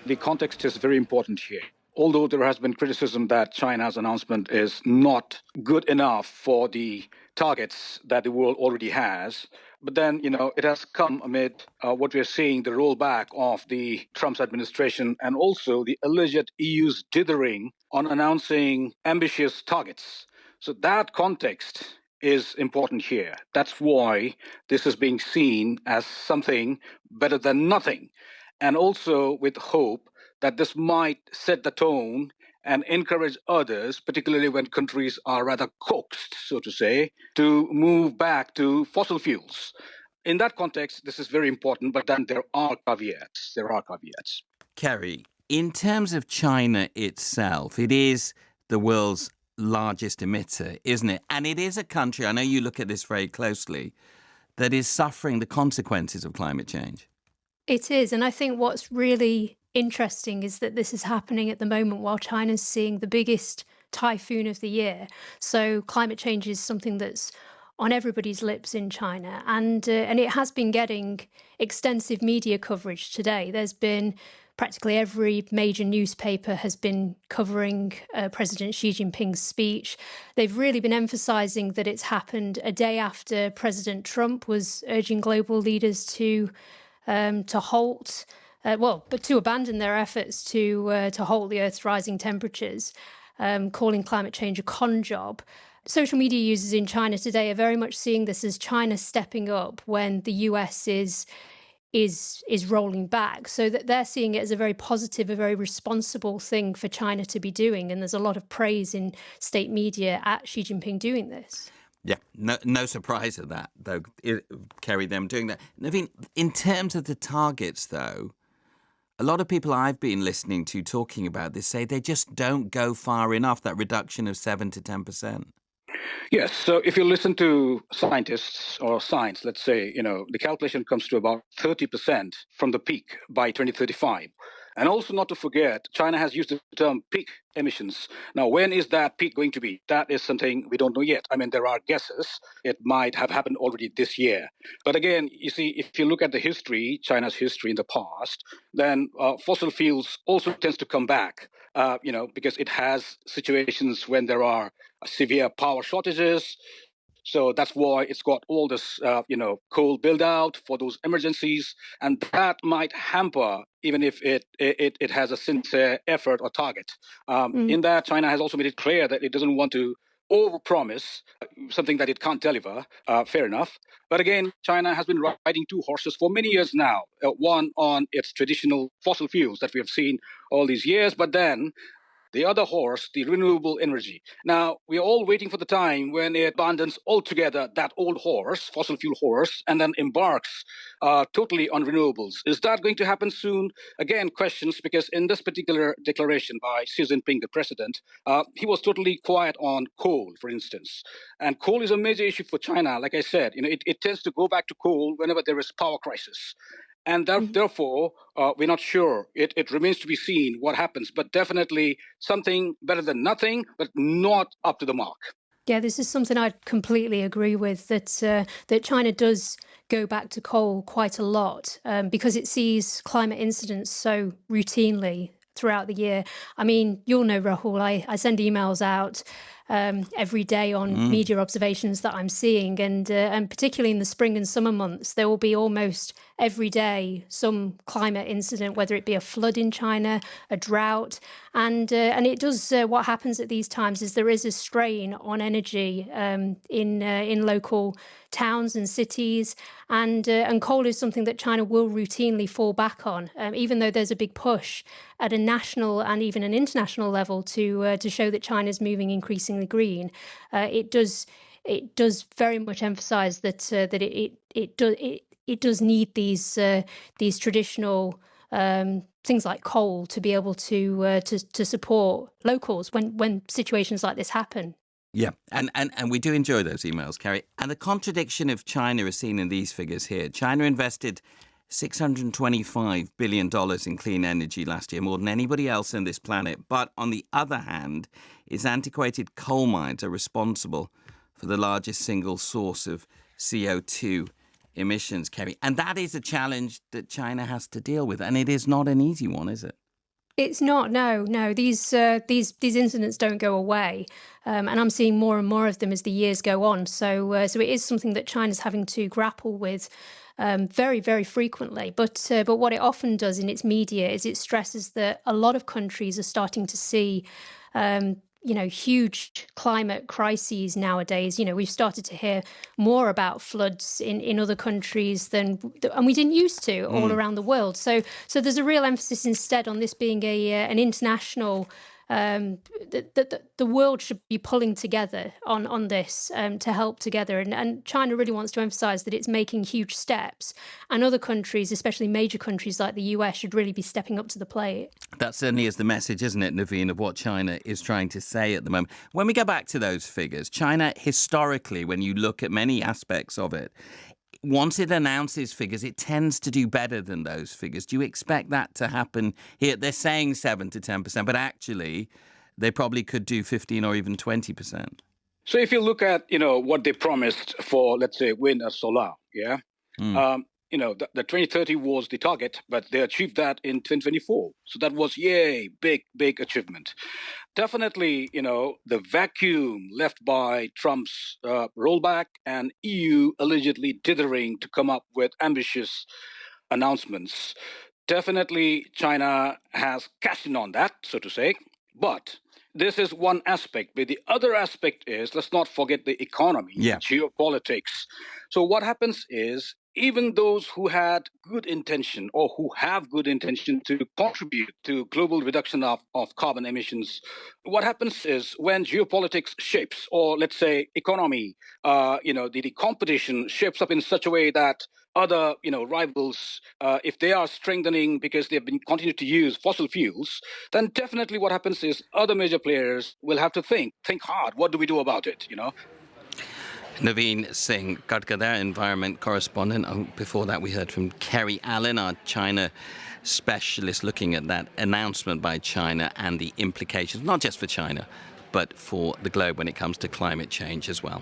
The context is very important here. Although there has been criticism that China's announcement is not good enough for the targets that the world already has, but then, it has come amid what we're seeing, the rollback of the Trump's administration and also the alleged EU's dithering on announcing ambitious targets. So that context is important here. That's why this is being seen as something better than nothing. And also with hope that this might set the tone and encourage others, particularly when countries are rather coaxed, so to say, to move back to fossil fuels. In that context, this is very important, but then there are caveats. Kerry, in terms of China itself, it is the world's largest emitter, isn't it? And it is a country, I know you look at this very closely, that is suffering the consequences of climate change. It is. And I think what's really interesting is that this is happening at the moment while China's seeing the biggest typhoon of the year. So climate change is something that's on everybody's lips in China. And it has been getting extensive media coverage today. There's been practically every major newspaper has been covering President Xi Jinping's speech. They've really been emphasizing that it's happened a day after President Trump was urging global leaders to halt, but to abandon their efforts to halt the Earth's rising temperatures, calling climate change a con job. Social media users in China today are very much seeing this as China stepping up when the US is rolling back, so that they're seeing it as a very positive, a very responsible thing for China to be doing. And there's a lot of praise in state media at Xi Jinping doing this. Yeah, no surprise at that, though, Kerry, them doing that. Naveen, in terms of the targets, though, a lot of people I've been listening to talking about this say they just don't go far enough, that reduction of 7 to 10%. Yes. So if you listen to scientists or science, let's say, the calculation comes to about 30% from the peak by 2035. And also not to forget, China has used the term peak emissions. Now, when is that peak going to be? That is something we don't know yet. I mean, there are guesses. It might have happened already this year. But again, you see, if you look at the history, China's history in the past, then fossil fuels also tends to come back, because it has situations when there are severe power shortages. So that's why it's got all this, coal build out for those emergencies. And that might hamper, even if it has a sincere effort or target. In that, China has also made it clear that it doesn't want to overpromise something that it can't deliver. Fair enough. But again, China has been riding two horses for many years now. One on its traditional fossil fuels that we have seen all these years, but then the other horse, the renewable energy. Now, we are all waiting for the time when it abandons altogether that old horse, fossil fuel horse, and then embarks totally on renewables. Is that going to happen soon? Again, questions, because in this particular declaration by Xi Jinping, the president, he was totally quiet on coal, for instance. And coal is a major issue for China. Like I said, it tends to go back to coal whenever there is power crisis. And therefore, we're not sure. It remains to be seen what happens, but definitely something better than nothing, but not up to the mark. Yeah, this is something I completely agree with, that China does go back to coal quite a lot because it sees climate incidents so routinely throughout the year. I mean, you'll know, Rahul, I send emails out every day on media observations that I'm seeing, and particularly in the spring and summer months, there will be almost every day some climate incident, whether it be a flood in China, a drought, and it does. What happens at these times is there is a strain on energy in local towns and cities, and coal is something that China will routinely fall back on, even though there's a big push at a national and even an international level to show that China's moving increasingly green. It does very much emphasise that it does need these traditional things like coal to be able to support locals when situations like this happen. Yeah, and we do enjoy those emails, Kerry. And the contradiction of China is seen in these figures here. China invested $625 billion in clean energy last year, more than anybody else on this planet. But on the other hand, its antiquated coal mines are responsible for the largest single source of CO2 emissions, Kerry. And that is a challenge that China has to deal with. And it is not an easy one, is it? It's not. No. These incidents don't go away, and I'm seeing more and more of them as the years go on. So it is something that China's having to grapple with very, very frequently. But what it often does in its media is it stresses that a lot of countries are starting to see huge climate crises nowadays. We've started to hear more about floods in other countries and we didn't used to all around the world. So there's a real emphasis instead on this being an international. The world should be pulling together on this to help together, and China really wants to emphasize that it's making huge steps, and other countries, especially major countries like the US, should really be stepping up to the plate. That certainly is the message, isn't it, Naveen, of what China is trying to say at the moment. When we go back to those figures, China historically, when you look at many aspects of it, once it announces figures, it tends to do better than those figures. Do you expect that to happen here? They're saying 7 to 10%, but actually they probably could do 15 or even 20%. So if you look at, what they promised for, let's say, wind or solar, yeah, the 2030 was the target, but they achieved that in 2024. So that was, yay, big achievement. Definitely, the vacuum left by Trump's rollback and EU allegedly dithering to come up with ambitious announcements. Definitely, China has cashed in on that, so to say. But this is one aspect. But the other aspect is, let's not forget the economy, geopolitics. So what happens is, even those who had good intention or who have good intention to contribute to global reduction of carbon emissions, what happens is when geopolitics shapes, or let's say economy, the competition shapes up in such a way that other, rivals, if they are strengthening because they've been continued to use fossil fuels, then definitely what happens is other major players will have to think hard. What do we do about it, Naveen Singh Gadkar, environment correspondent. Before that, we heard from Kerry Allen, our China specialist, looking at that announcement by China and the implications, not just for China, but for the globe when it comes to climate change as well.